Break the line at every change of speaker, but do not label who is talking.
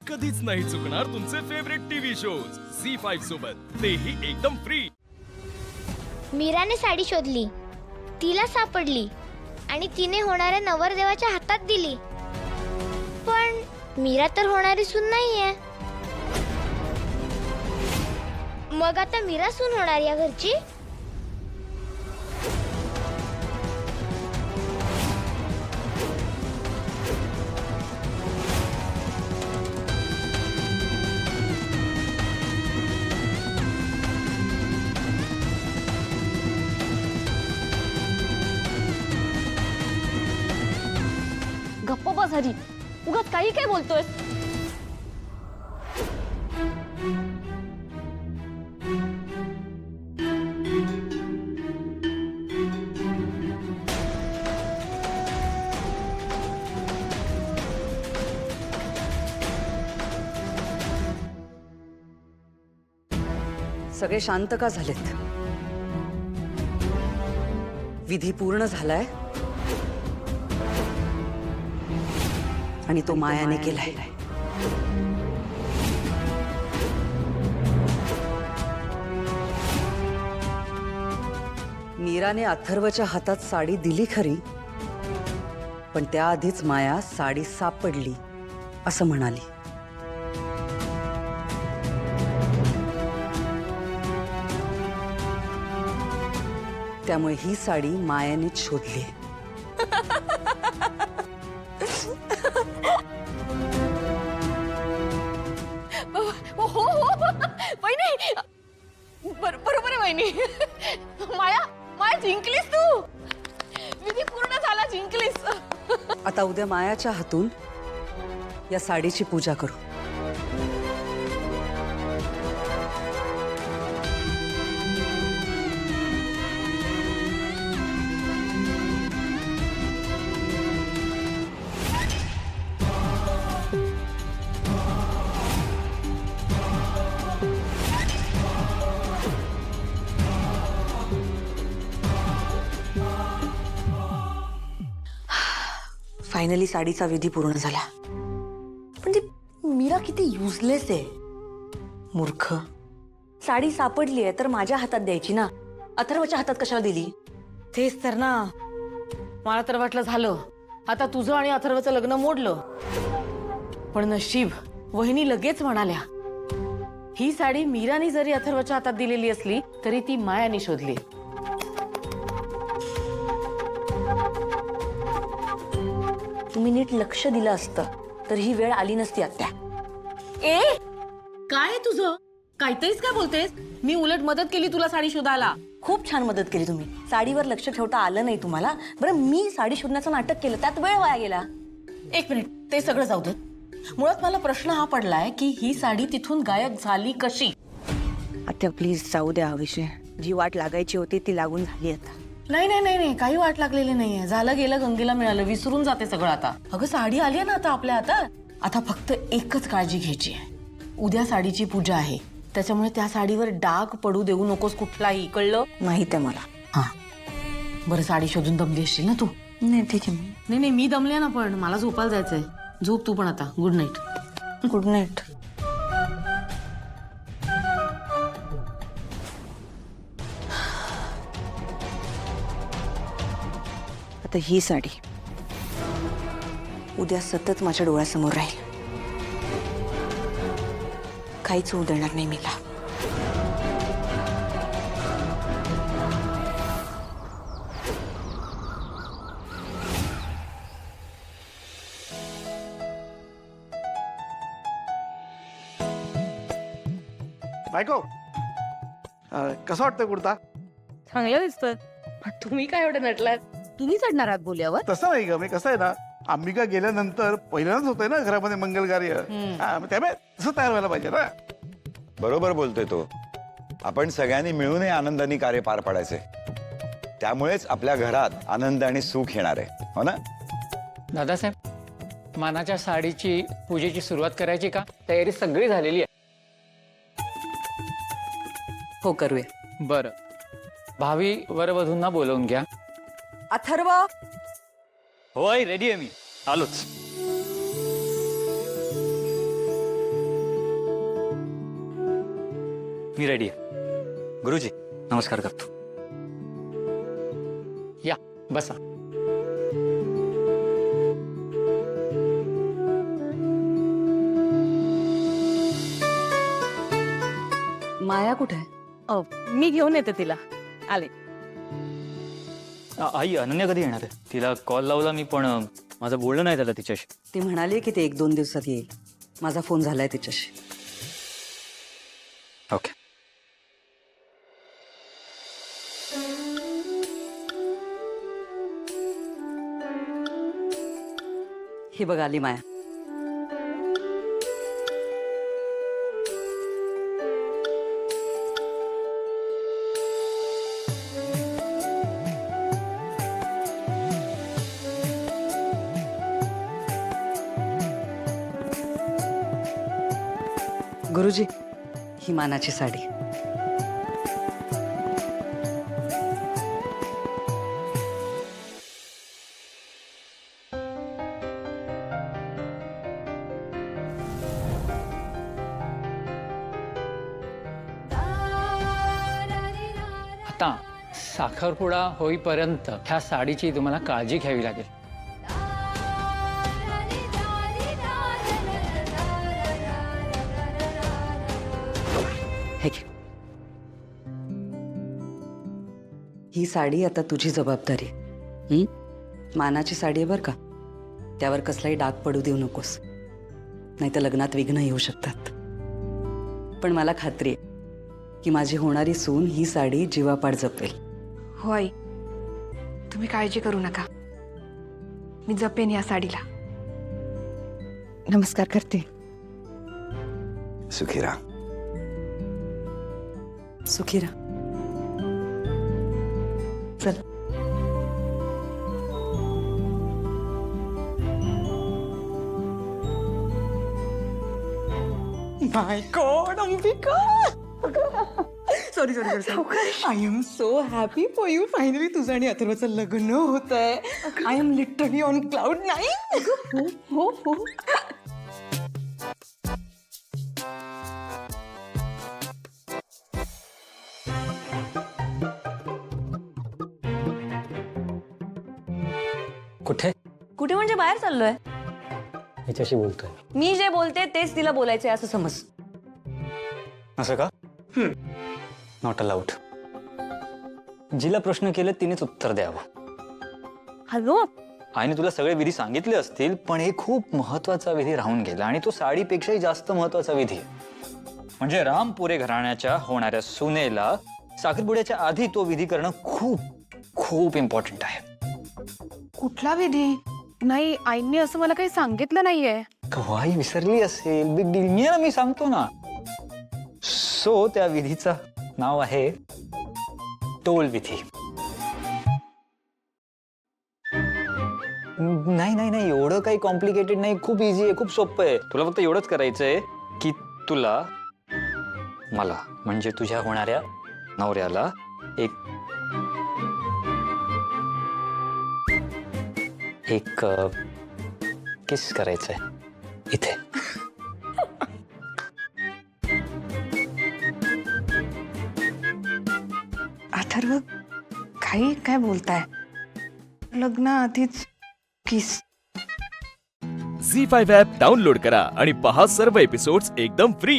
कधीच नाही चुकणार तुमचे फेवरेट टीव्ही शोज झी5 सोबत, तेही एकदम फ्री।
मीराने साडी शोधली, तिला सापडली आणि तिने होणाऱ्या नवरदेवाच्या हातात दिली। पण मीरा तर होणारी सून नाहीये। मग आता मीरा सून होणार या घरची?
गप्प बस हरी, उगाच काही काय बोलतोय?
सगळे शांत का झालेत? विधी पूर्ण झालाय आणि तो मायाने केलाय। मीराने अथर्वच्या हातात साडी दिली खरी, पण त्याआधीच माया साडी सापडली असं म्हणाली। त्यामुळे ही साडी मायानेच शोधली।
हो वहिनी, बरोबर आहे वहिनी। माया जिंकलीस तू, विधी पूर्ण झाला, जिंकलीस।
आता उद्या मायाच्या हातून या साडीची पूजा करू।
फायनली साडीचा विधी पूर्ण झाला। पण ती मीरा किती युजलेस आहे, मूर्ख। साडी सापडली आहे तर माझ्या हातात द्यायची ना, अथर्वच्या हातात कशाला दिली?
तेच तर ना, मला तर वाटलं झालं आता तुझं आणि अथर्वचं लग्न मोडलं। पण नशीब, वहिनी लगेच म्हणाल्या ही साडी मीराने जरी अथर्वच्या हातात दिलेली असली तरी ती मायाने शोधली।
तुम्ही नीट लक्ष दिलं असतं तर ही वेळ आली नसती आत्या।
ए काय तुझं, काहीतरीच काय बोलतेस? मी उलट मदत केली तुला साडी शोधायला।
खूप छान मदत केली तुम्ही, साडीवर लक्ष ठेवता आलं नाही तुम्हाला। बरं, मी साडी शोधण्याचं नाटक केलं, त्यात वेळ वाया गेला।
एक मिनिट, ते सगळं जाऊ दे। मुळात मला प्रश्न हा पडलाय की ही साडी तिथून गायब झाली कशी?
आत्या प्लीज जाऊ द्या हा विषय, जी वाट लागायची होती ती लागून झाली आता।
नाही नाही नाही नाही, काही वाट लागलेली नाहीये, झालं गेलं गंगेला मिळालं, विसरून जाते सगळं आता। अगं साडी आली आहे ना आता आपल्या हातात, आता फक्त एकच काळजी घ्यायची आहे, उद्या साडीची पूजा आहे, त्याच्यामुळे त्या साडीवर डाग पडू देऊ नकोस कुठलाही, कळलं?
माहित आहे मला।
हा बरं, साडी शोधून दमली असशील ना तू?
नाही ठीक आहे।
नाही नाही, मी दमले ना, पण मला झोपायला जायचंय। झोप तू पण आता, गुड नाईट।
Good night. आता ही साडी उद्या सतत माझ्या डोळ्यासमोर राहील, काहीच होऊ देणार नाही मला।
बायको, कसं वाटतं कुर्ता?
चांगलं दिसतोय। तुम्ही काय एवढं नटलात? तुम्ही चढणार आहात बोल्यावर?
तसं नाही ग, मी कसं आहे ना, अंबिका गेल्यानंतर पहिल्यांदाच होतंय ना घरामध्ये मंगल कार्य, त्यामुळे तसं तयार व्हायला पाहिजे ना।
बरोबर बोलतोय तो, आपण सगळ्यांनी मिळून आनंदाने कार्य पार पाडायचे, त्यामुळेच आपल्या घरात आनंद आणि सुख येणार आहे, हो ना?
दादासाहेब, मानाच्या साडीची पूजेची सुरुवात करायची का? तयारी सगळी झालेली आहे।
हो करूया।
बरं, भावी वरवधूंना बोलवून घ्या।
अथर्व,
होय रेडी आहे मी, आलोच।
मी रेडी आहे. गुरुजी नमस्कार करतो.
या बसा.
माया कुठे आहे?
मी घेऊन येते तिला. आले.
आई अनन्या कधी येणार आहे? तिला कॉल लावला मी पण माझं बोलणं नाही झालं तिच्याशी.
ती म्हणाली की ते 1-2 दिवसात येईल. माझा फोन झालाय तिच्याशी.
ओके.
ही बघ आली माया. गुरुजी, ही मानाची साडी.
आता साखरपुडा होईपर्यंत ह्या साडीची तुम्हाला काळजी घ्यावी लागेल.
हे घे. ही साडी आता तुझी जबाबदारी. मानाची साडी आहे बरं का. त्यावर कसलाही डाग पडू देऊ नकोस, नाही तर लग्नात विघ्न येऊ शकतात. पण मला खात्री आहे की माझी होणारी सून ही साडी जीवापाड जपेल.
हो आई, तुम्ही काळजी करू नका. मी जपेन या साडीला. नमस्कार करते.
सुखी राहा.
सुखी राहा. चल.
My god Ambika. Sorry sorry sorry. I am so happy for you. Finally तुझं आणि अथर्वचं लग्न होत आहे. I am literally on cloud 9. हो हो हो.
कुठे?
कुठे म्हणजे बाहेर चाललोय.
हिच्याशी बोलतोय.
मी जे बोलते तेच तिला बोलायचंय असं समज.
असं का? Not allowed. जिला प्रश्न केले तिनेच उत्तर द्यावं.
हॅलो.
आईने तुला सगळे विधी सांगितले असतील, पण एक खूप महत्वाचा विधी राहून गेला आणि तो साडीपेक्षाही जास्त महत्वाचा विधी आहे. म्हणजे रामपुरे घराण्याच्या होणाऱ्या सुनेला साखरपुड्याच्या आधी तो विधी करणं खूप खूप इम्पॉर्टंट आहे.
कुठला विधी? नाही, आईंनी असं मला काही सांगितलं नाहीये.
कवाई विसरली असेल. Big deal. मी सांगतो ना. सो त्या विधीचं नाव आहे टोल विधी. नाही नाही नाही, एवढं काही कॉम्प्लिकेटेड नाही. खूप इझी आहे, खूप सोपं आहे. तुला फक्त एवढंच करायचंय की तुला मला म्हणजे तुझ्या होणाऱ्या नवऱ्याला एक किस करायचंय इथे.
अथर्व, काय बोलताय? लग्नाआधीच किस?
झी 5 ॲप डाउनलोड करा आणि पहा सर्व एपिसोड्स एकदम फ्री.